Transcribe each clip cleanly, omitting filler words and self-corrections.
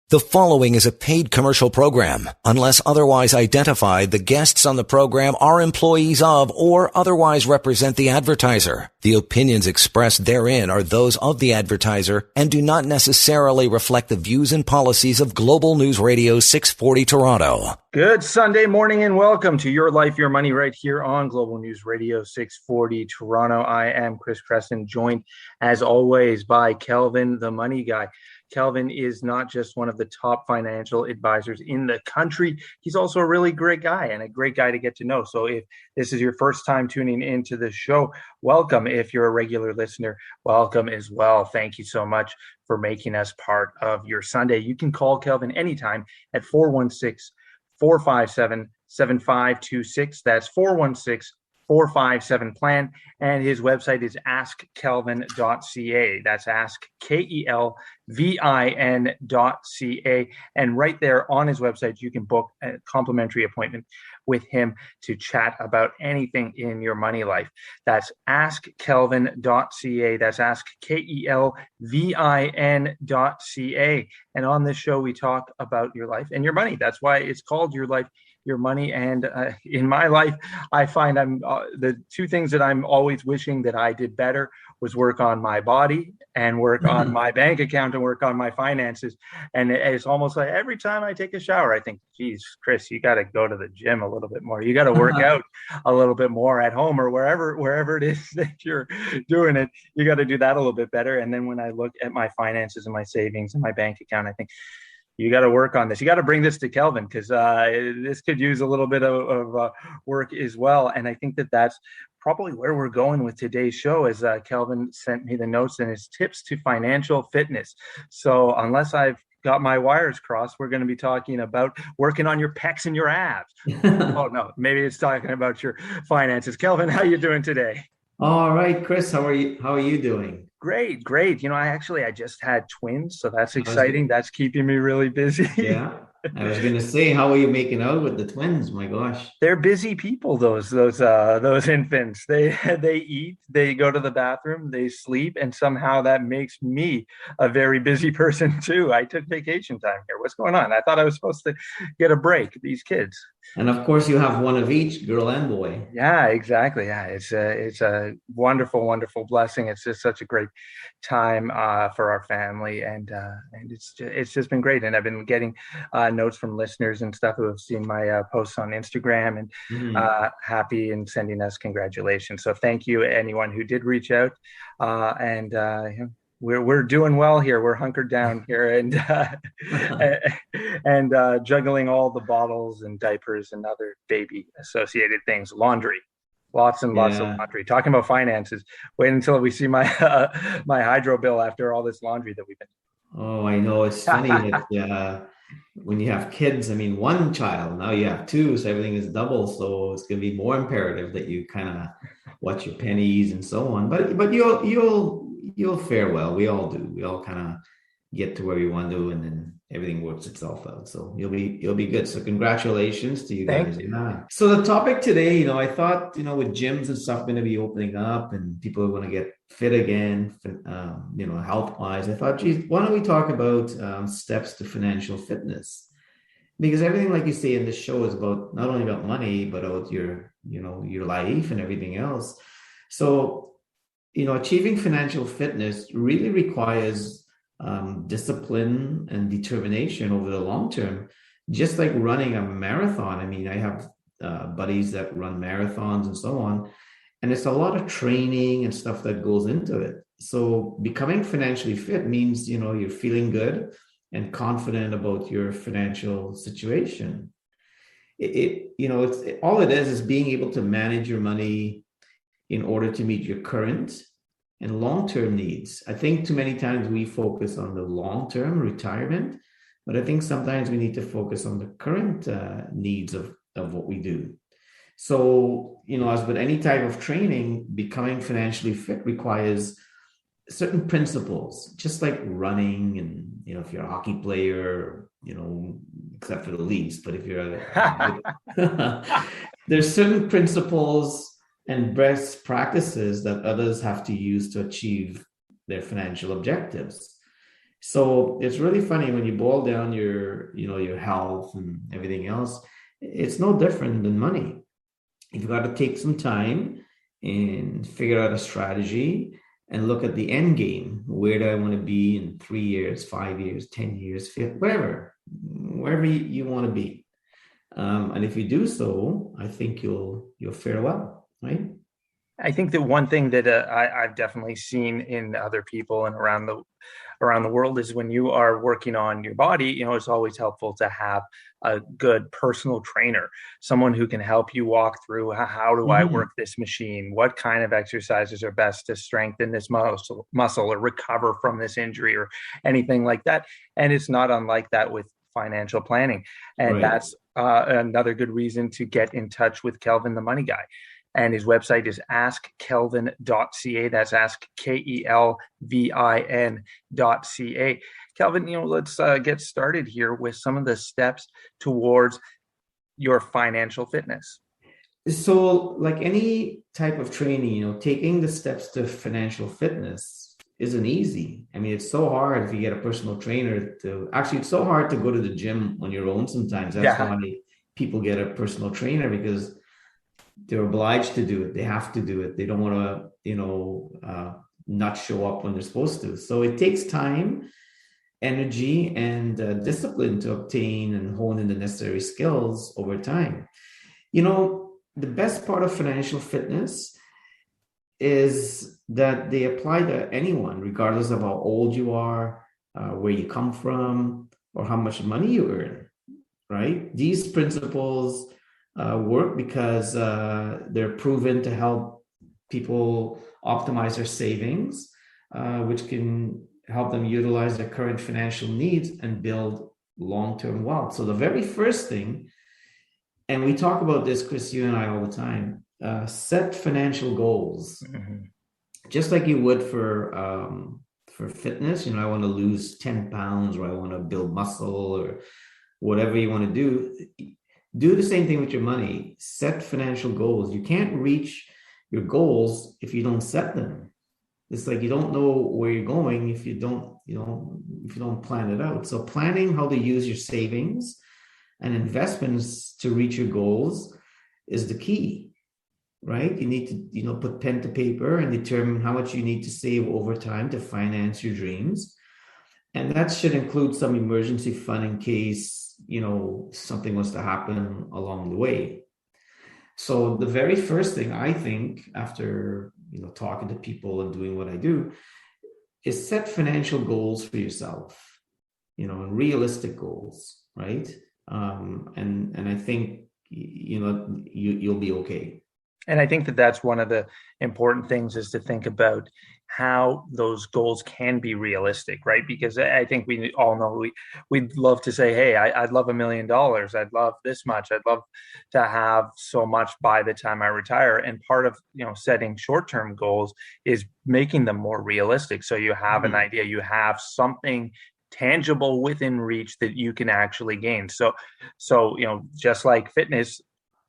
The following is a paid commercial program. Unless otherwise identified, the guests on the program are employees of or otherwise represent the advertiser. The opinions expressed therein are those of the advertiser and do not necessarily reflect the views and policies of Global News Radio 640 Toronto. Good Sunday morning and welcome to Your Life, Your Money right here on Global News Radio 640 Toronto. I am Chris Creston, joined as always by Kelvin, the money guy. Kelvin is not just one of the top financial advisors in the country. He's also a really great guy and a great guy to get to know. So if this is your first time tuning into the show, welcome. If you're a regular listener, welcome as well. Thank you so much for making us part of your Sunday. You can call Kelvin anytime at 416-457-7526. That's 416-457-PLAN, and his website is askkelvin.ca. That's askkelvin.ca. And right there on his website, you can book a complimentary appointment with him to chat about anything in your money life. That's askkelvin.ca. That's askkelvin.ca. And on this show, we talk about your life and your money. That's why it's called Your Life, Your Money. And in my life, I find I'm the two things that I'm always wishing that I did better was work on my body and work on my bank account and work on my finances. And it's almost like every time I take a shower, I think, geez, Chris, you got to go to the gym a little bit more. You got to work out a little bit more at home or wherever it is that you're doing it. You got to do that a little bit better. And then when I look at my finances and my savings and my bank account, I think, you got to work on this. You got to bring this to Kelvin because this could use a little bit of work as well. And I think that that's probably where we're going with today's show, as Kelvin sent me the notes and his tips to financial fitness. So unless I've got my wires crossed, we're going to be talking about working on your pecs and your abs. Oh, no, maybe it's talking about your finances. Kelvin, how you doing today? All right, Chris, how are you doing? Great. You know, I just had twins, so that's exciting. That's keeping me really busy. Yeah. I was going to say, how are you making out with the twins? My gosh. They're busy people, those infants. They eat, they go to the bathroom, they sleep, and somehow that makes me a very busy person too. I took vacation time here. What's going on? I thought I was supposed to get a break, these kids. And of course you have one of each, girl and boy. Yeah, exactly. Yeah, it's a wonderful, wonderful blessing. It's just such a great time for our family, and it's just been great. And I've been getting notes from listeners and stuff who have seen my posts on Instagram and happy and sending us congratulations. So thank you, anyone who did reach out. We're doing well here. We're hunkered down here and juggling all the bottles and diapers and other baby associated things. Laundry, lots and lots of laundry. Talking about finances. Wait until we see my my hydro bill after all this laundry that we've been. Oh, I know. It's funny that when you have kids, I mean, one child, now you have two, so everything is double. So it's going to be more imperative that you kind of watch your pennies and so on. But you'll fare well. We all do. We all kind of get to where we want to, and then everything works itself out. So you'll be good. So congratulations to you guys. Thank you. Yeah. So the topic today, I thought, with gyms and stuff going to be opening up and people are going to get fit again, health wise, I thought, geez, why don't we talk about steps to financial fitness? Because everything, like you say in this show, is about not only about money, but about your life and everything else. So, achieving financial fitness really requires discipline and determination over the long term, just like running a marathon. I mean, I have buddies that run marathons and so on, and it's a lot of training and stuff that goes into it. So becoming financially fit means, you're feeling good and confident about your financial situation. All it is being able to manage your money in order to meet your current and long-term needs. I think too many times we focus on the long-term retirement, but I think sometimes we need to focus on the current needs of what we do. So, as with any type of training, becoming financially fit requires certain principles, just like running and, if you're a hockey player, except for the Leafs, but if you're there's certain principles and best practices that others have to use to achieve their financial objectives. So it's really funny when you boil down your health and everything else, it's no different than money. You've got to take some time and figure out a strategy and look at the end game. Where do I want to be in 3 years, 5 years, 10 years, wherever you want to be. And if you do so, I think you'll fare well, right? I think that one thing that I've definitely seen in other people and around the world is when you are working on your body, it's always helpful to have a good personal trainer, someone who can help you walk through how do I Mm-hmm. work this machine? What kind of exercises are best to strengthen this muscle or recover from this injury or anything like that? And it's not unlike that with financial planning. And Right. that's another good reason to get in touch with Kelvin, the money guy. And his website is askkelvin.ca. That's askkelvin.ca. Kelvin, let's get started here with some of the steps towards your financial fitness. So, like any type of training, taking the steps to financial fitness isn't easy. I mean, it's so hard if you get a personal trainer to actually, it's so hard to go to the gym on your own sometimes. That's Yeah. why people get a personal trainer because they're obliged to do it. They have to do it. They don't want to, not show up when they're supposed to. So it takes time, energy, and discipline to obtain and hone in the necessary skills over time. The best part of financial fitness is that they apply to anyone, regardless of how old you are, where you come from, or how much money you earn, right? These principles work because they're proven to help people optimize their savings, which can help them utilize their current financial needs and build long-term wealth. So the very first thing, and we talk about this, Chris, you and I all the time, set financial goals, Mhm. just like you would for fitness. I want to lose 10 pounds, or I want to build muscle, or whatever you want to do the same thing with your money. Set financial goals. You can't reach your goals if you don't set them. It's like you don't know where you're going if you don't plan it out. So planning how to use your savings and investments to reach your goals is the key, right? You need to, put pen to paper and determine how much you need to save over time to finance your dreams. And that should include some emergency fund in case, something was to happen along the way. So the very first thing I think after, talking to people and doing what I do is set financial goals for yourself, and realistic goals, right? And I think, you'll be okay. And I think that that's one of the important things is to think about how those goals can be realistic, right? Because I think we all know we'd love to say, hey, I'd love $1 million. I'd love this much. I'd love to have so much by the time I retire. And part of, setting short-term goals is making them more realistic. So you have an Mhm. idea, you have something tangible within reach that you can actually gain. So just like fitness,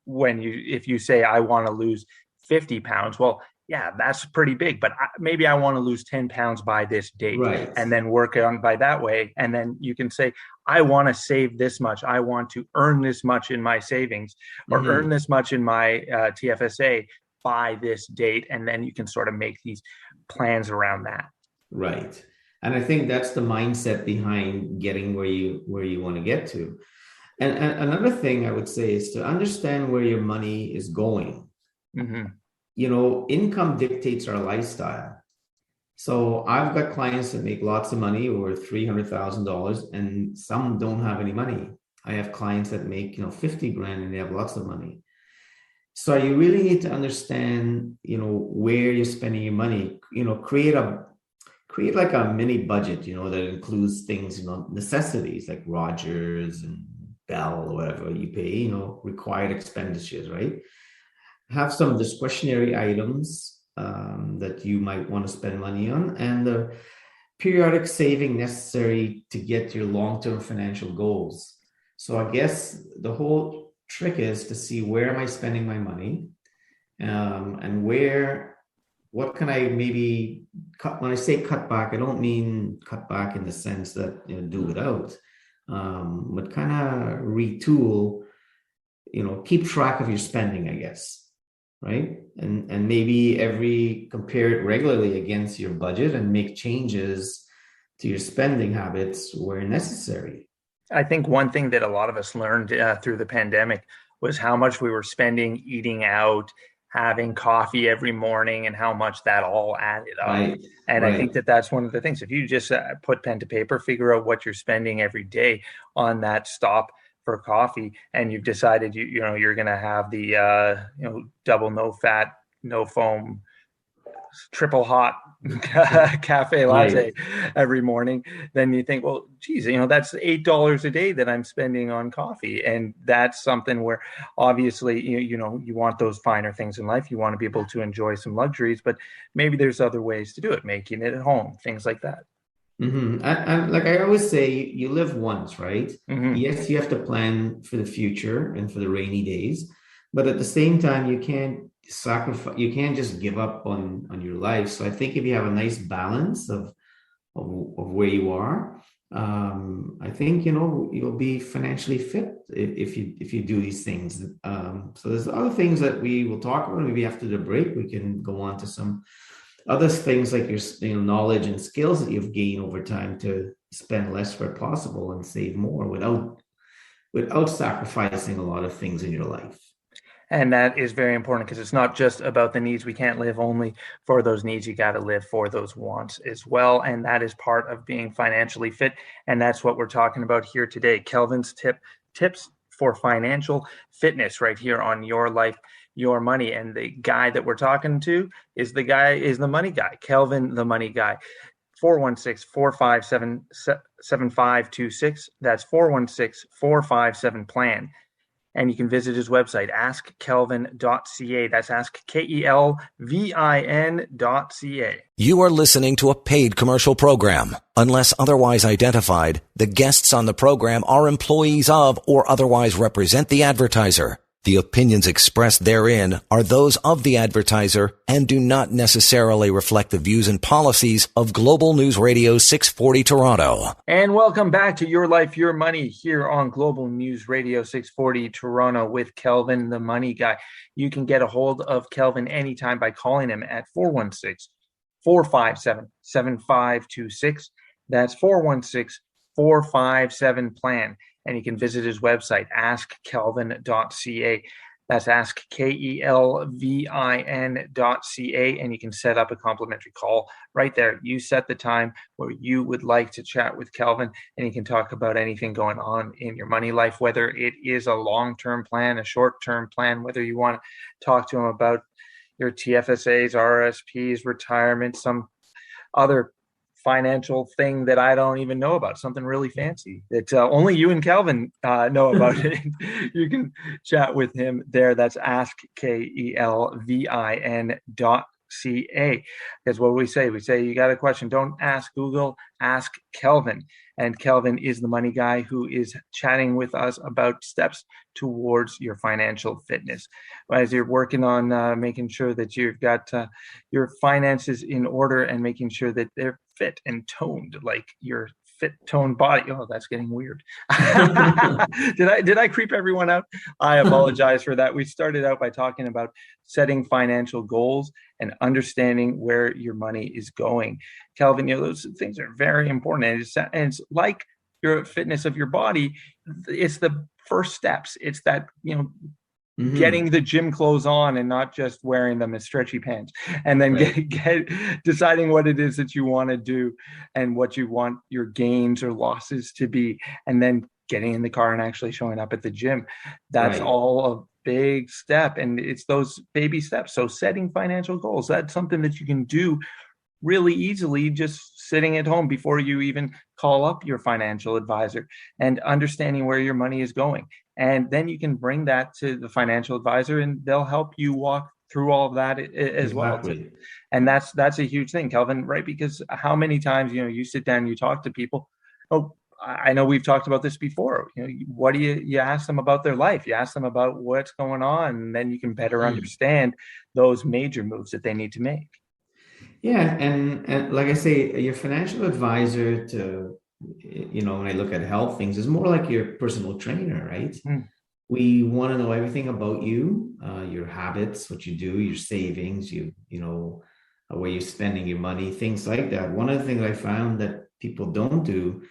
if you say I want to lose 50 pounds, well, yeah, that's pretty big, but maybe I want to lose 10 pounds by this date Right. and then work on by that way. And then you can say, I want to save this much. I want to earn this much in my savings or earn Mhm. this much in my TFSA by this date. And then you can sort of make these plans around that. Right. And I think that's the mindset behind getting where you want to get to. And another thing I would say is to understand where your money is going. Mm-hmm. Income dictates our lifestyle. So I've got clients that make lots of money, over $300,000, and some don't have any money. I have clients that make, 50 grand and they have lots of money. So you really need to understand, where you're spending your money, create like a mini budget, that includes things, necessities like Rogers and Bell or whatever you pay, required expenditures, right? Have some discretionary items that you might want to spend money on, and the periodic saving necessary to get your long-term financial goals. So I guess the whole trick is to see where am I spending my money, and where what can I maybe cut? When I say cut back, I don't mean cut back in the sense that, do without, but kind of retool, keep track of your spending, I guess, right? And maybe compare it regularly against your budget and make changes to your spending habits where necessary. I think one thing that a lot of us learned through the pandemic was how much we were spending eating out, having coffee every morning, and how much that all added up. Right, And I think right. that that's one of the things. If you just put pen to paper, figure out what you're spending every day on that stop for coffee, and you've decided you're going to have the double no fat, no foam, triple hot cafe latte Right. every morning, then you think, well, geez, that's $8 a day that I'm spending on coffee. And that's something where obviously, you want those finer things in life. You want to be able to enjoy some luxuries, but maybe there's other ways to do it, making it at home, things like that. And like I always say, you live once, right? Hmm. Yes, you have to plan for the future and for the rainy days, but at the same time, you can't sacrifice. You can't just give up on your life. So I think if you have a nice balance of where you are, I think you'll be financially fit if you do these things. So there's other things that we will talk about. Maybe after the break, we can go on to some other things like your knowledge and skills that you've gained over time to spend less where possible and save more without sacrificing a lot of things in your life. And that is very important because it's not just about the needs. We can't live only for those needs. You got to live for those wants as well. And that is part of being financially fit. And that's what we're talking about here today. Kelvin's tips for financial fitness right here on Your Life, Your Money. And the guy that we're talking to is the money guy, Kelvin, the money guy. 416-457-7526. That's 416-457-PLAN. And you can visit his website, askkelvin.ca. That's askkelvin.ca. You are listening to a paid commercial program. Unless otherwise identified, the guests on the program are employees of or otherwise represent the advertiser. The opinions expressed therein are those of the advertiser and do not necessarily reflect the views and policies of Global News Radio 640 Toronto. And welcome back to Your Life, Your Money here on Global News Radio 640 Toronto with Kelvin, the money guy. You can get a hold of Kelvin anytime by calling him at 416-457-7526. That's 416-457-PLAN. And you can visit his website, askkelvin.ca. That's askkelvin.ca. And you can set up a complimentary call right there. You set the time where you would like to chat with Kelvin, and you can talk about anything going on in your money life, whether it is a long-term plan, a short-term plan, whether you want to talk to him about your TFSAs, RSPs, retirement, some other financial thing that I don't even know about, something really fancy that only you and Kelvin know about it. You can chat with him there. That's askkelvin.ca. Because what we say you got a question, don't ask Google, ask Kelvin. And Kelvin is the money guy who is chatting with us about steps towards your financial fitness. As you're working on making sure that you've got your finances in order and making sure that they're fit and toned, like your fit toned body. Oh, that's getting weird. Did I creep everyone out? I apologize for that. We started out by talking about setting financial goals and understanding where your money is going. Kelvin, those things are very important. And it's like your fitness of your body. It's the first steps. It's that, getting the gym clothes on and not just wearing them as stretchy pants, and then deciding what it is that you want to do and what you want your gains or losses to be, and then getting in the car and actually showing up at the gym. That's Right. all a big step, and it's those baby steps. So setting financial goals, that's something that you can do really easily just sitting at home before you even call up your financial advisor, and understanding where your money is going. And then you can bring that to the financial advisor and they'll help you walk through all of that as well too. Exactly. And that's a huge thing, Kelvin, right? Because how many times, you sit down, you talk to people. Oh, I know we've talked about this before. What do you ask them about their life? You ask them about what's going on, and then you can better understand those major moves that they need to make. Yeah, and like I say, your financial advisor to, when I look at health things, is more like your personal trainer, right? Mm, We want to know everything about you, your habits, what you do, your savings, where you're spending your money, things like that. One of the things I found that people don't do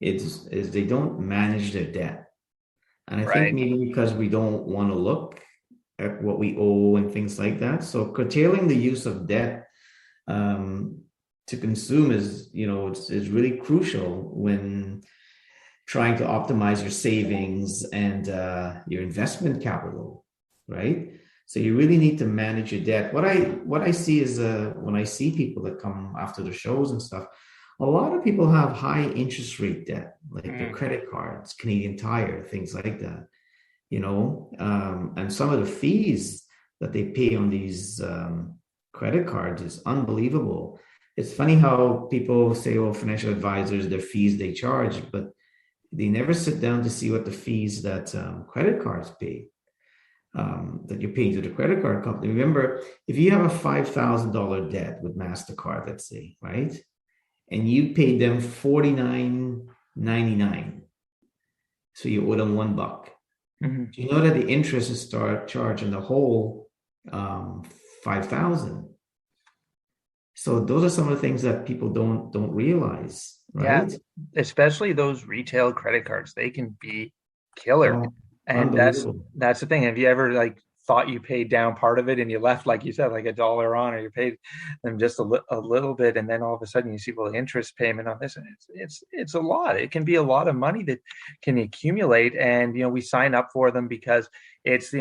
is they don't manage their debt. And I think right. maybe because we don't want to look at what we owe and things like that. So curtailing the use of debt um, to consume is really crucial when trying to optimize your savings and your investment capital, right? So you really need to manage your debt. What I see is when I see people that come after the shows and stuff, a lot of people have high interest rate debt, like their Mm, credit cards, Canadian Tire, things like that. And some of the fees that they pay on these credit cards is unbelievable. It's funny how people say, "Oh, financial advisors, their fees they charge," but they never sit down to see what the fees that credit cards pay, that you're paying to the credit card company. Remember, if you have a $5,000 debt with MasterCard, let's say, right, and you paid them $49.99, so you owe them $1. mhm. Do you know that the interest is start charging the whole 5,000? So those are some of the things that people don't realize, Yeah, right? especially those retail credit cards, they can be killer. Oh, And unbelievable. that's the thing. Have you ever like thought you paid down part of it and you left, like you said, like a dollar on, or you paid them just a little bit, and then all of a sudden you see, well, the interest payment on this, and it's a lot. It can be a lot of money that can accumulate, and we sign up for them because it's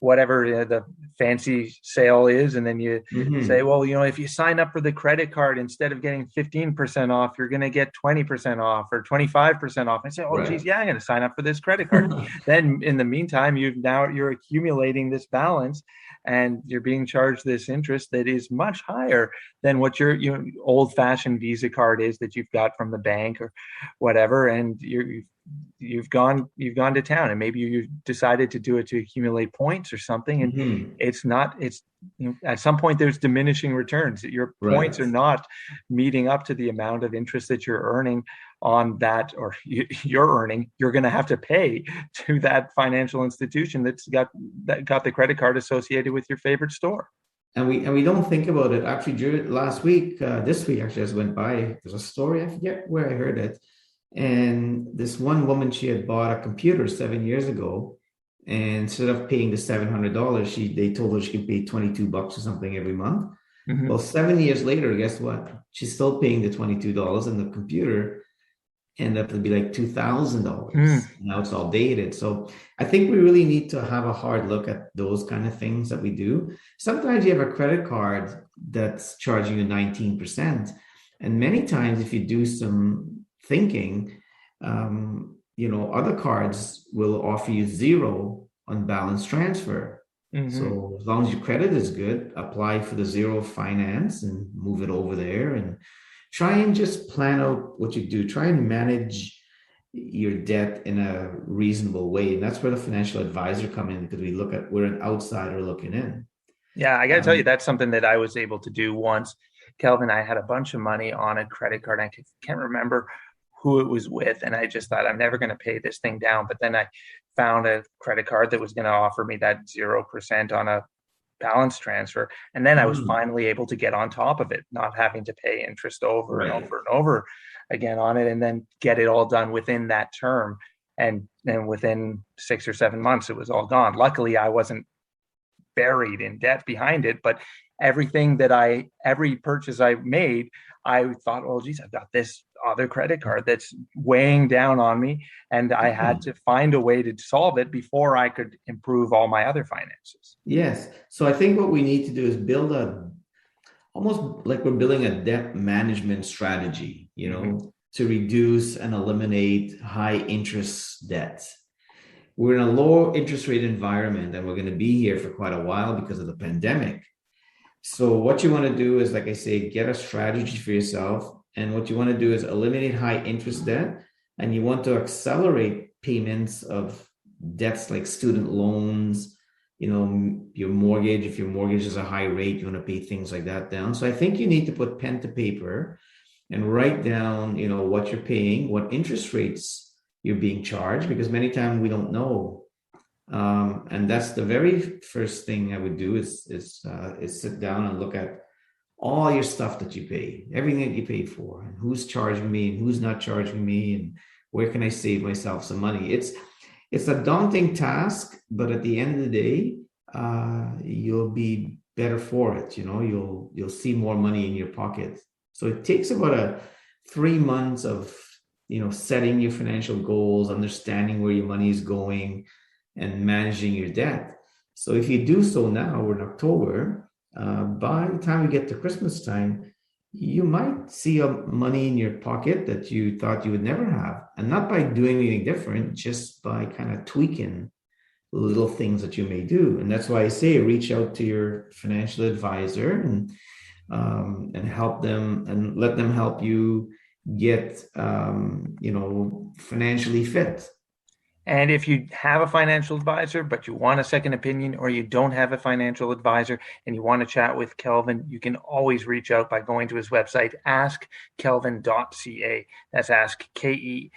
whatever the fancy sale is, and then you say, Hmm. well, if you sign up for the credit card, instead of getting 15% off, you're going to get 20% off or 25% off. And say, oh, geez, Right. yeah, I'm going to sign up for this credit card. Then in the meantime, you're accumulating this balance, and you're being charged this interest that is much higher than what your old fashioned Visa card is that you've got from the bank or whatever. And you've gone to town, and maybe you decided to do it to accumulate points or something, and Hmm. it's at some point there's diminishing returns. Your points Right. are not meeting up to the amount of interest that you're earning on that, or you're earning. You're going to have to pay to that financial institution that got the credit card associated with your favorite store. And we don't think about it. Actually, during last week, this week actually just went by. There's a story, I forget where I heard it. And this one woman, she had bought a computer 7 years ago. And instead of paying the $700, they told her she could pay $22 or something every month. Well, Mm-hmm. 7 years later, guess what? She's still paying the $22, and the computer end up to be like $2,000. Mm, Now it's all dated. So I think we really need to have a hard look at those kind of things that we do. Sometimes you have a credit card that's charging you 19%. And many times, if you do some thinking, other cards will offer you zero on balance transfer. mm-hmm. So as long as your credit is good, apply for the zero finance and move it over there, and try and just plan out what you do. Try and manage your debt in a reasonable way. And that's where the financial advisor come in, because we're an outsider looking in. Yeah, I got to tell you, Um, that's something that I was able to do once. Kelvin, I had a bunch of money on a credit card. I can't remember who it was with, and I just thought I'm never going to pay this thing down. But then I found a credit card that was going to offer me that 0% on a balance transfer, and then I was mm, finally able to get on top of it, not having to pay interest over and right. over and over again on it, and then get it all done within that term. And then within 6 or 7 months, it was all gone. Luckily, I wasn't buried in debt behind it. But every purchase I made, I thought, oh, geez, I've got this other credit card that's weighing down on me. And I Yeah. had to find a way to solve it before I could improve all my other finances. Yes. So I think what we need to do is build almost like we're building a debt management strategy, Mm-hmm. to reduce and eliminate high interest debts. We're in a low interest rate environment, and we're going to be here for quite a while because of the pandemic. So what you want to do is, like I say, get a strategy for yourself. And what you want to do is eliminate high interest debt, and you want to accelerate payments of debts like student loans, your mortgage. If your mortgage is a high rate, you want to pay things like that down. So I think you need to put pen to paper and write down, what you're paying, what interest rates you're being charged, because many times we don't know. And that's the very first thing I would do is sit down and look at all your stuff that you pay, everything that you pay for, and who's charging me and who's not charging me, and where can I save myself some money. It's a daunting task, but at the end of the day, you'll be better for it. You'll see more money in your pocket. So it takes about 3 months of setting your financial goals, understanding where your money is going, and managing your debt. So if you do so now, we're in October, by the time we get to Christmas time, you might see money in your pocket that you thought you would never have. And not by doing anything different, just by kind of tweaking little things that you may do. And that's why I say reach out to your financial advisor and help them and let them help you get financially fit. And if you have a financial advisor, but you want a second opinion, or you don't have a financial advisor and you want to chat with Kelvin, you can always reach out by going to his website, askkelvin.ca. That's ask K-E.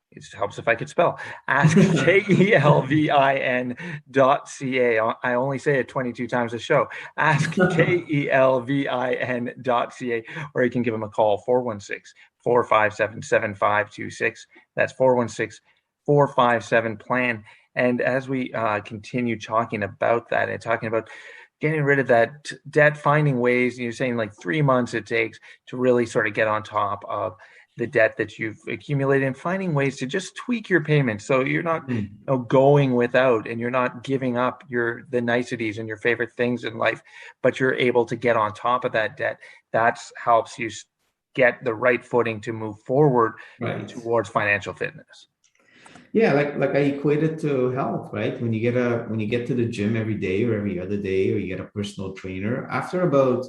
It helps if I could spell. Ask KELVIN.ca. I only say it 22 times a show. Ask KELVIN.ca, or you can give him a call, 416-457-7526. That's 416-457-PLAN. And as we continue talking about that and talking about getting rid of that debt, finding ways, you're saying like 3 months it takes to really sort of get on top of the debt that you've accumulated, and finding ways to just tweak your payments so you're not going without, and you're not giving up the niceties and your favorite things in life, but you're able to get on top of that debt. That helps you get the right footing to move forward towards financial fitness. Yeah, like I equate it to health, right? When you get to the gym every day or every other day, or you get a personal trainer, after about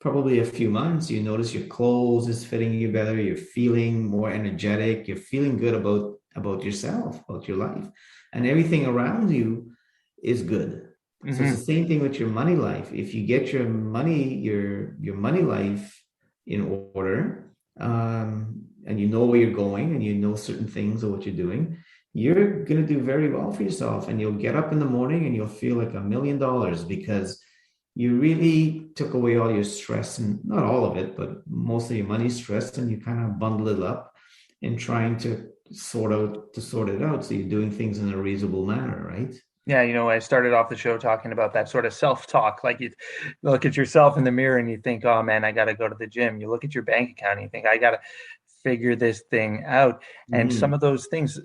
probably a few months, you notice your clothes is fitting you better, you're feeling more energetic, you're feeling good about yourself, about your life, and everything around you is good. Mm-hmm. So it's the same thing with your money life. If you get your money life in order, and you know where you're going, and you know certain things of what you're doing, you're going to do very well for yourself, and you'll get up in the morning and you'll feel like $1 million, because you really took away all your stress, and not all of it, but most of your money stress, and you kind of bundle it up in trying to sort it out. So you're doing things in a reasonable manner, right? Yeah, I started off the show talking about that sort of self-talk. Like, you look at yourself in the mirror and you think, oh man, I got to go to the gym. You look at your bank account and you think, I got to figure this thing out. And some of those things,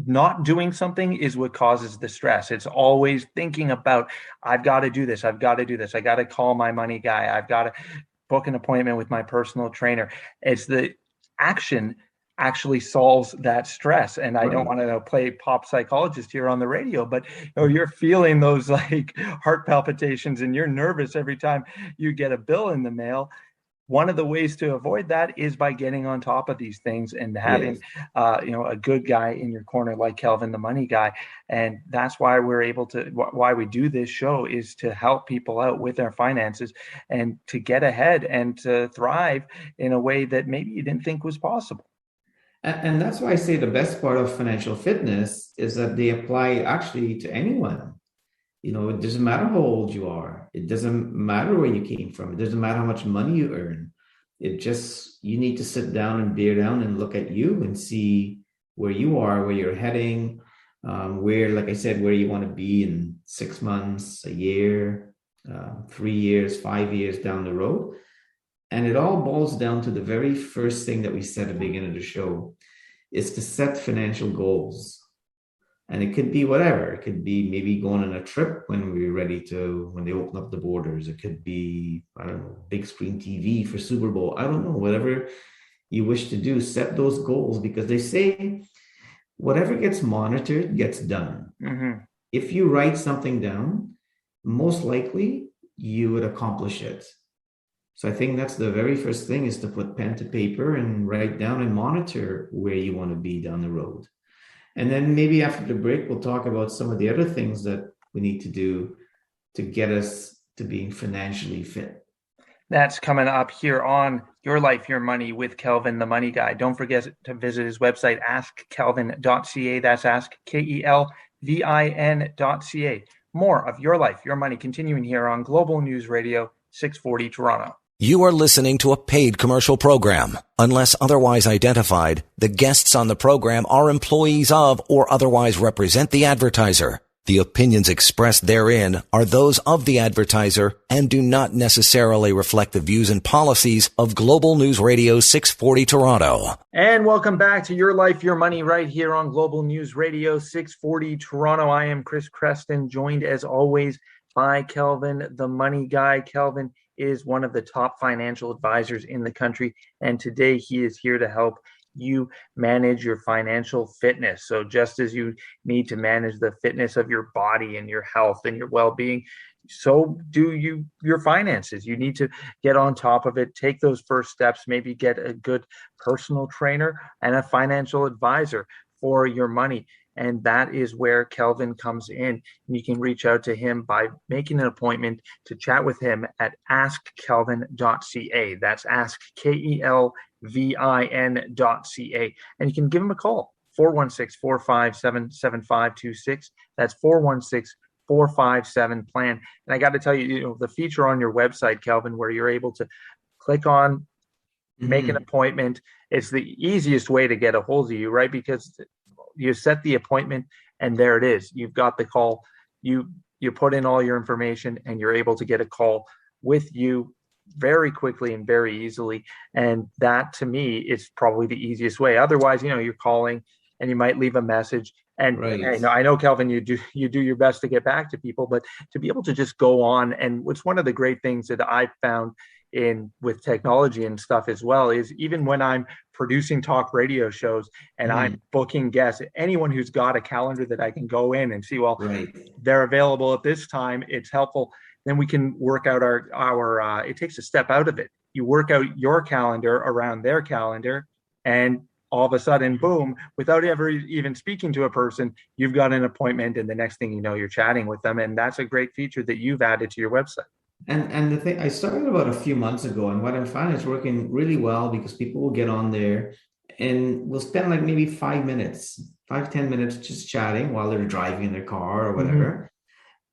not doing something is what causes the stress. It's always thinking about, I've got to do this. I've got to do this. I got to call my money guy. I've got to book an appointment with my personal trainer. It's the action actually solves that stress. And I don't want to play pop psychologist here on the radio, but you're feeling those like heart palpitations and you're nervous every time you get a bill in the mail. One of the ways to avoid that is by getting on top of these things and having, a good guy in your corner like Kelvin, the money guy. And that's why why we do this show, is to help people out with their finances and to get ahead and to thrive in a way that maybe you didn't think was possible. And that's why I say the best part of financial fitness is that they apply actually to anyone. It doesn't matter how old you are. It doesn't matter where you came from. It doesn't matter how much money you earn. You need to sit down and bear down and look at you and see where you are, where you're heading, like I said, where you want to be in 6 months, a year, 3 years, 5 years down the road. And it all boils down to the very first thing that we said at the beginning of the show, is to set financial goals. And it could be whatever. It could be maybe going on a trip when they open up the borders. It could be, I don't know, big screen TV for Super Bowl. I don't know, whatever you wish to do, set those goals, because they say whatever gets monitored gets done. Mm-hmm. If you write something down, most likely you would accomplish it. So I think that's the very first thing, is to put pen to paper and write down and monitor where you want to be down the road. And then maybe after the break, we'll talk about some of the other things that we need to do to get us to being financially fit. That's coming up here on Your Life, Your Money with Kelvin, the Money Guy. Don't forget to visit his website, askkelvin.ca. That's askkelvin.ca. More of Your Life, Your Money continuing here on Global News Radio 640 Toronto. You are listening to a paid commercial program. Unless otherwise identified, the guests on the program are employees of or otherwise represent the advertiser. The opinions expressed therein are those of the advertiser and do not necessarily reflect the views and policies of Global News Radio 640 Toronto. And welcome back to Your Life, Your Money right here on Global News Radio 640 Toronto. I am Chris Creston, joined as always by Kelvin, the Money Guy. Kelvin is one of the top financial advisors in the country, and today he is here to help you manage your financial fitness. So just as you need to manage the fitness of your body and your health and your well-being, so do your finances. You need to get on top of it, take those first steps, maybe get a good personal trainer and a financial advisor for your money. And that is where Kelvin comes in. And you can reach out to him by making an appointment to chat with him at askkelvin.ca. That's askkelvin.ca. And you can give him a call, 416-457-7526. That's 416-457-PLAN. And I got to tell you, the feature on your website, Kelvin, where you're able to click on, make an appointment, it's the easiest way to get a hold of you, right? Because you set the appointment and there it is. You've got the call. You put in all your information and you're able to get a call with you very quickly and very easily. And that to me is probably the easiest way. Otherwise, you're calling and you might leave a message. And Right. I know, Kelvin, you do your best to get back to people, but to be able to just go on, and what's one of the great things that I've found in with technology and stuff as well is even when I'm producing talk radio shows and I'm booking guests, anyone who's got a calendar that I can go in and see, well, they're available at this time, it's helpful. Then we can work out our it takes a step out of it. You work out your calendar around their calendar, and all of a sudden, boom, without ever even speaking to a person, you've got an appointment, and the next thing you know, you're chatting with them. And that's a great feature that you've added to your website. And the thing I started about a few months ago, and what I'm finding is working really well because people will get on there and we'll spend like maybe 10 minutes just chatting while they're driving in their car or whatever.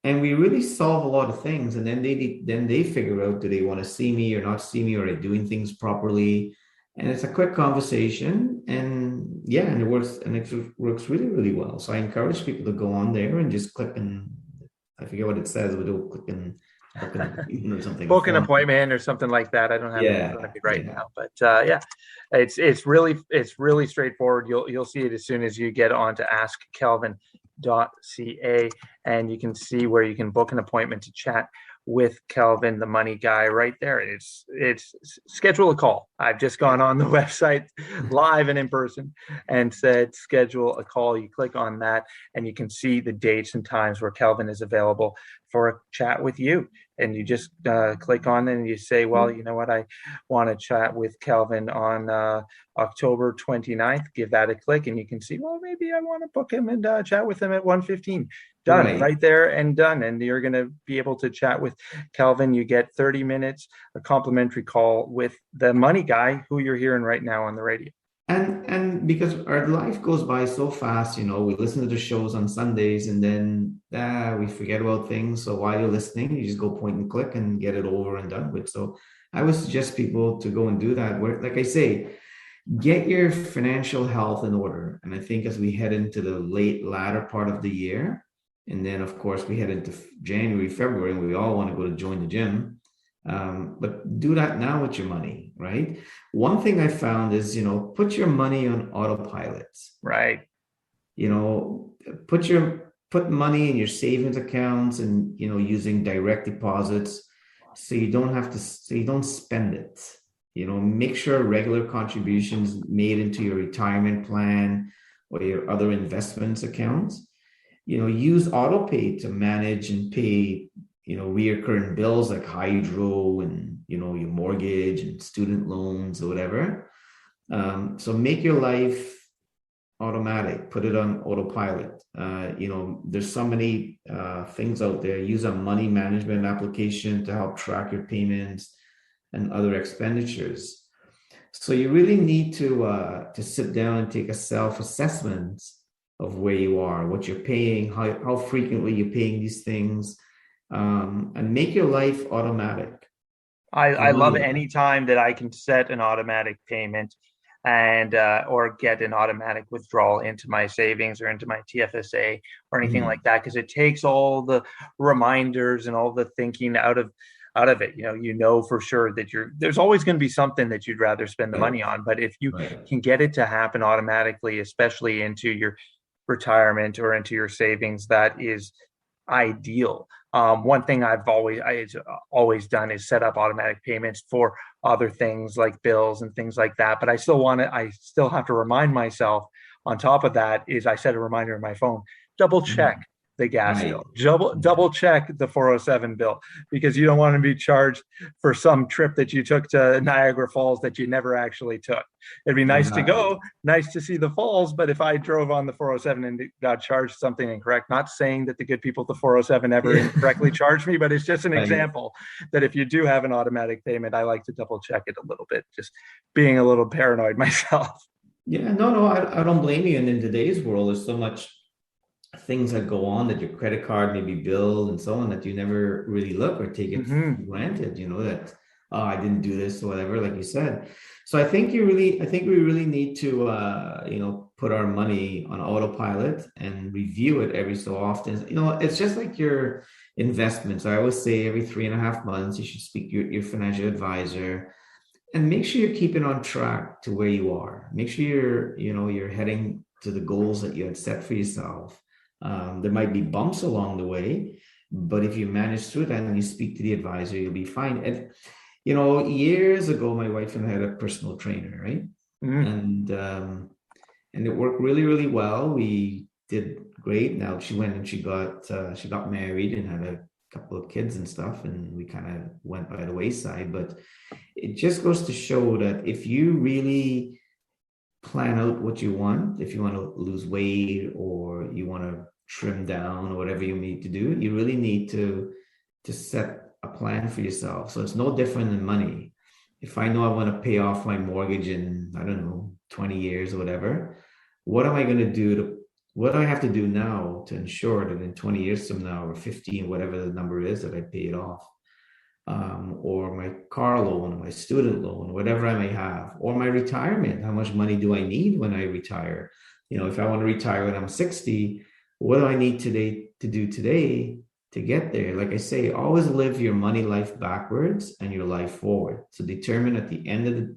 And we really solve a lot of things. And then they figure out, do they want to see me or not see me? Or are they doing things properly? And it's a quick conversation, and it works really, really well. So I encourage people to go on there and just click, and I forget what it says, but they'll click and book an, or something. Book an appointment or something like that. I don't have it in front of me right now, but it's really straightforward. You'll see it as soon as you get on to askkelvin.ca, and you can see where you can book an appointment to chat with Kelvin, the Money Guy, right there. It's schedule a call. I've just gone on the website live and in person and said schedule a call. You click on that and you can see the dates and times where Kelvin is available for a chat with you. And you just click on it and you say, well, you know what, I want to chat with Kelvin on October 29th. Give that a click and you can see, well, maybe I want to book him and chat with him at 1:15. Done, right there and done. And you're going to be able to chat with Kelvin. You get 30 minutes, a complimentary call with the Money Guy, who you're hearing right now on the radio. And because our life goes by so fast, we listen to the shows on Sundays and then we forget about things. So while you're listening, you just go point and click and get it over and done with. So I would suggest people to go and do that. Where, like I say, get your financial health in order. And I think as we head into the latter part of the year, and then of course we head into January, February, and we all want to go to join the gym. But do that now with your money, right? One thing I found is, put your money on autopilot. Right. Put money in your savings accounts and, using direct deposits so you don't spend it. Make sure regular contributions made into your retirement plan or your other investments accounts. Use autopay to manage and pay reoccurring bills like hydro and, your mortgage and student loans or whatever. So make your life automatic, put it on autopilot. There's so many things out there. Use a money management application to help track your payments and other expenditures. So you really need to sit down and take a self-assessment of where you are, what you're paying, how frequently you're paying these things, and make your life automatic. I love any time that I can set an automatic payment and or get an automatic withdrawal into my savings or into my TFSA or anything like that, because it takes all the reminders and all the thinking out of it. For sure that there's always going to be something that you'd rather spend the money on, but if you can get it to happen automatically, especially into your retirement or into your savings, that is ideal. One thing I've always done is set up automatic payments for other things like bills and things like that. But I still have to remind myself. On top of that, is I set a reminder on my phone, double check the gas bill, double check the 407 bill, because you don't want to be charged for some trip that you took to Niagara Falls that you never actually took. It'd be nice to go, nice to see the falls, but if I drove on the 407 and got charged something incorrect, not saying that the good people at the 407 ever incorrectly charged me, but it's just an example that if you do have an automatic payment, I like to double check it a little bit, just being a little paranoid myself. Yeah, no, I don't blame you. And in today's world, there's so much things that go on that your credit card may be billed and so on that you never really look or take it for granted, that, I didn't do this or whatever, like you said. So I think we really need to, put our money on autopilot and review it every so often. It's just like your investments. I always say every 3.5 months, you should speak to your financial advisor and make sure you're keeping on track to where you are. Make sure you're heading to the goals that you had set for yourself. There might be bumps along the way, but if you manage through that and you speak to the advisor, you'll be fine. And, years ago, my wife and I had a personal trainer, right? And it worked really, really well. We did great. Now she went and she got married and had a couple of kids and stuff, and we kind of went by the wayside. But it just goes to show that if you really plan out what you want, if you want to lose weight or you want to trim down or whatever you need to do, you really need to set a plan for yourself. So it's no different than money. If I know I want to pay off my mortgage in, 20 years or whatever, what am I going to do what do I have to do now to ensure that in 20 years from now or 15, whatever the number is, that I pay it off? Or my car loan, my student loan, whatever I may have, or my retirement. How much money do I need when I retire? If I want to retire when I'm 60, what do I need to do today to get there? Like I say, always live your money life backwards and your life forward. So determine at the end of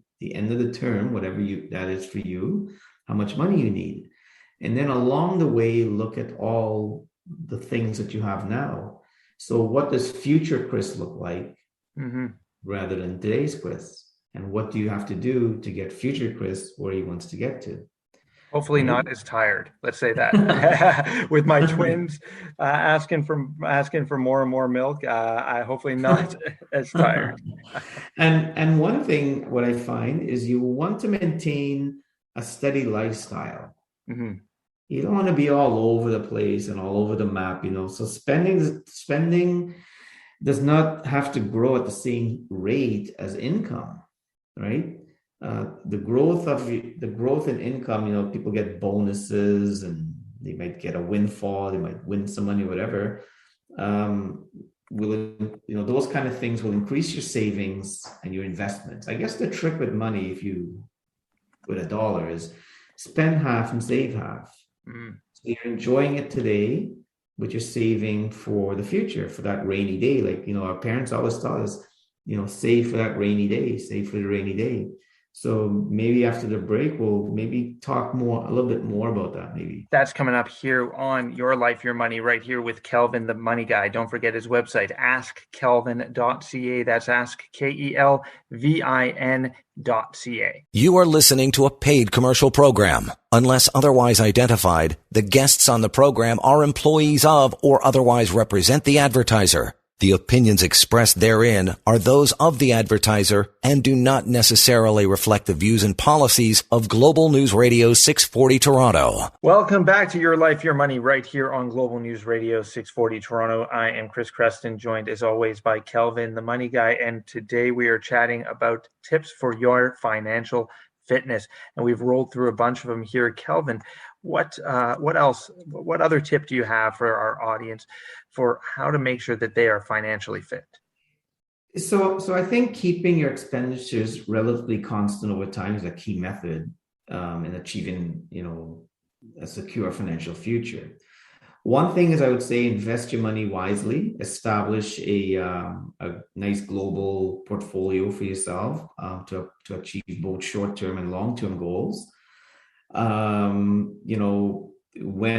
the term, whatever that is for you, how much money you need. And then along the way, look at all the things that you have now. So what does future Chris look like rather than today's Chris? And what do you have to do to get future Chris where he wants to get to? Hopefully not as tired. Let's say that. With my twins asking for more and more milk, I hopefully not as tired. And one thing, what I find is you want to maintain a steady lifestyle. You don't want to be all over the place and all over the map, So spending does not have to grow at the same rate as income, right? The growth in income, people get bonuses and they might get a windfall, they might win some money, whatever. Those kind of things will increase your savings and your investments. I guess the trick with money, with $1, is spend half and save half. So you're enjoying it today, but you're saving for the future, for that rainy day. Like, our parents always taught us, save for that rainy day, save for the rainy day. So maybe after the break, we'll maybe talk a little bit more about that maybe. That's coming up here on Your Life, Your Money, right here with Kelvin, the money guy. Don't forget his website, askkelvin.ca. That's askkelvin.ca. You are listening to a paid commercial program. Unless otherwise identified, the guests on the program are employees of or otherwise represent the advertiser. The opinions expressed therein are those of the advertiser and do not necessarily reflect the views and policies of Global News Radio 640 Toronto. Welcome back to Your Life, Your Money right here on Global News Radio 640 Toronto. I am Chris Creston, joined as always by Kelvin, the money guy. And today we are chatting about tips for your financial fitness. And we've rolled through a bunch of them here. Kelvin, what else? What other tip do you have for our audience for how to make sure that they are financially fit? So I think keeping your expenditures relatively constant over time is a key method in achieving, a secure financial future. One thing is, I would say, invest your money wisely. Establish a nice global portfolio for yourself to achieve both short-term and long-term goals. When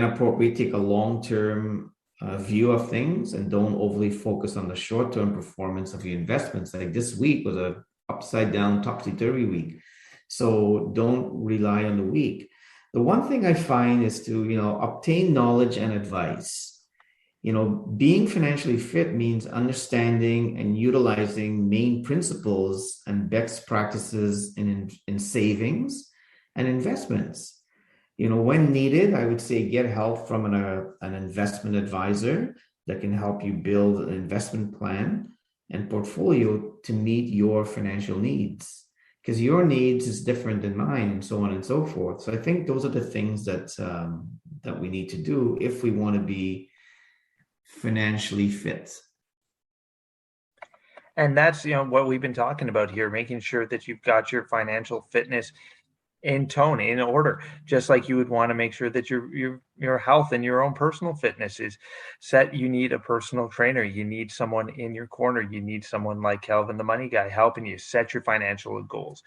appropriate, take a long-term view of things and don't overly focus on the short-term performance of your investments. Like this week was a upside down, topsy-turvy week. So don't rely on the week. The one thing I find is to, obtain knowledge and advice. Being financially fit means understanding and utilizing main principles and best practices in savings and investments. When needed, I would say get help from an investment advisor that can help you build an investment plan and portfolio to meet your financial needs, because your needs is different than mine, and so on and so forth. So I think those are the things that we need to do if we want to be financially fit. And that's what we've been talking about here, making sure that you've got your financial fitness in tone, in order, just like you would want to make sure that your health and your own personal fitness is set. You need a personal trainer. You need someone in your corner. You need someone like Kelvin, the money guy, helping you set your financial goals,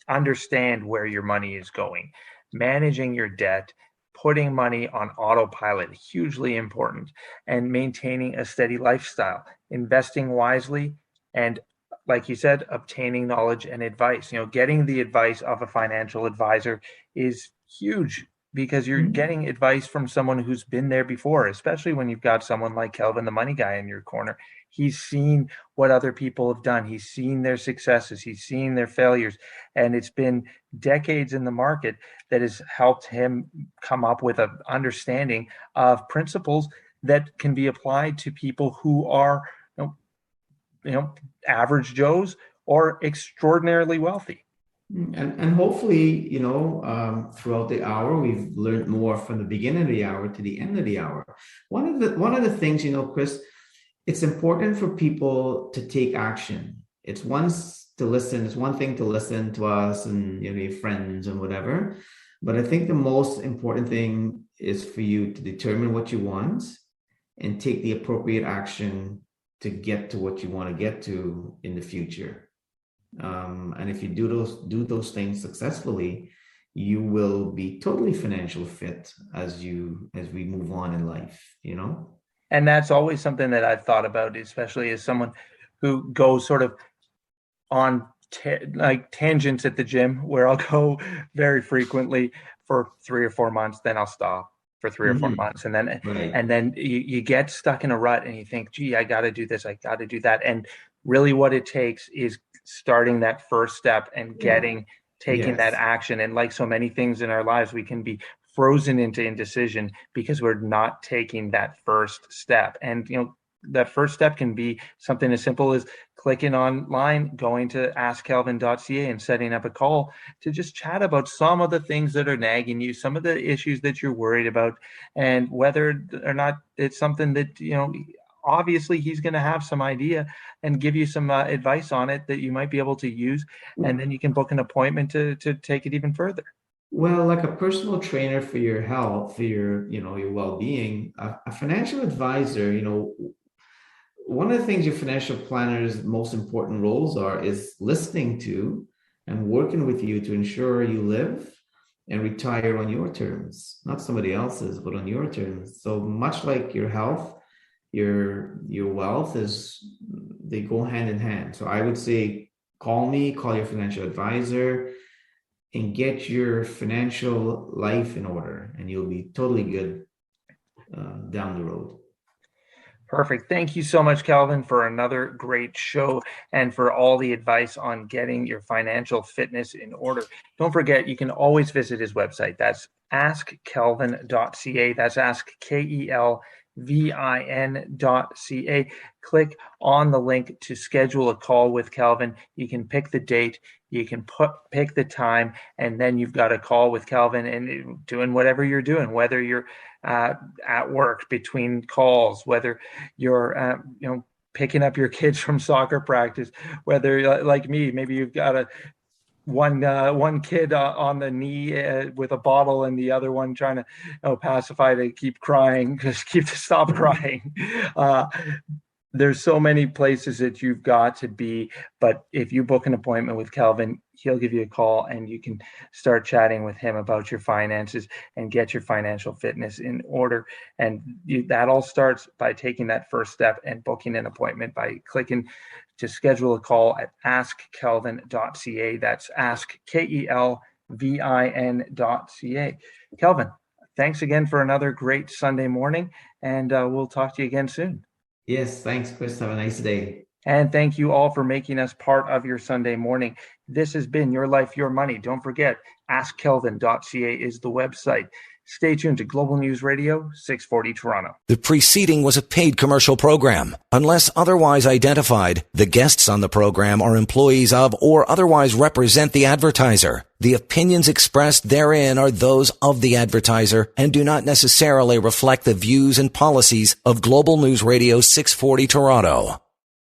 understand where your money is going, managing your debt, putting money on autopilot, hugely important, and maintaining a steady lifestyle, investing wisely, and like you said, obtaining knowledge and advice. Getting the advice of a financial advisor is huge, because you're getting advice from someone who's been there before, especially when you've got someone like Kelvin, the money guy, in your corner. He's seen what other people have done. He's seen their successes. He's seen their failures. And it's been decades in the market that has helped him come up with an understanding of principles that can be applied to people who are average Joes or extraordinarily wealthy. And hopefully, throughout the hour, we've learned more from the beginning of the hour to the end of the hour. One of the things, Chris, it's important for people to take action. It's one thing to listen to us and your friends and whatever, but I think the most important thing is for you to determine what you want and take the appropriate action to get to what you want to get to in the future. And if you do those things successfully, you will be totally financially fit as we move on in life, And that's always something that I've thought about, especially as someone who goes sort of on tangents at the gym, where I'll go very frequently for 3 or 4 months, then I'll stop for 3 or 4 months. And then, right. And then you get stuck in a rut and you think, gee, I got to do this. I got to do that. And really what it takes is starting that first step and taking that action. And like so many things in our lives, we can be frozen into indecision because we're not taking that first step. And, that first step can be something as simple as clicking online, going to askkelvin.ca and setting up a call to just chat about some of the things that are nagging you, some of the issues that you're worried about, and whether or not it's something that, obviously he's going to have some idea and give you some advice on it that you might be able to use. And then you can book an appointment to take it even further. Well, like a personal trainer for your health, for your well-being, a financial advisor, one of the things your financial planner's most important roles is listening to and working with you to ensure you live and retire on your terms, not somebody else's, but on your terms. So much like your health, your wealth they go hand in hand. So I would say, call your financial advisor and get your financial life in order, and you'll be totally good down the road. Perfect. Thank you so much, Kelvin, for another great show and for all the advice on getting your financial fitness in order. Don't forget, you can always visit his website. That's askkelvin.ca. That's askkelvin.ca. Click on the link to schedule a call with Kelvin. You can pick the date, you can pick the time, and then you've got a call with Kelvin and doing whatever you're doing, whether you're at work between calls, whether you're picking up your kids from soccer practice, whether like me, maybe you've got one kid on the knee with a bottle and the other one trying to pacify to keep crying, just stop crying. There's so many places that you've got to be, but if you book an appointment with Kelvin, he'll give you a call and you can start chatting with him about your finances and get your financial fitness in order. And that all starts by taking that first step and booking an appointment by clicking to schedule a call at askkelvin.ca. That's askkelvin.ca. Kelvin, thanks again for another great Sunday morning, and we'll talk to you again soon. Yes, thanks, Chris. Have a nice day. And thank you all for making us part of your Sunday morning. This has been Your Life, Your Money. Don't forget, askkelvin.ca is the website. Stay tuned to Global News Radio, 640 Toronto. The preceding was a paid commercial program. Unless otherwise identified, the guests on the program are employees of or otherwise represent the advertiser. The opinions expressed therein are those of the advertiser and do not necessarily reflect the views and policies of Global News Radio 640 Toronto.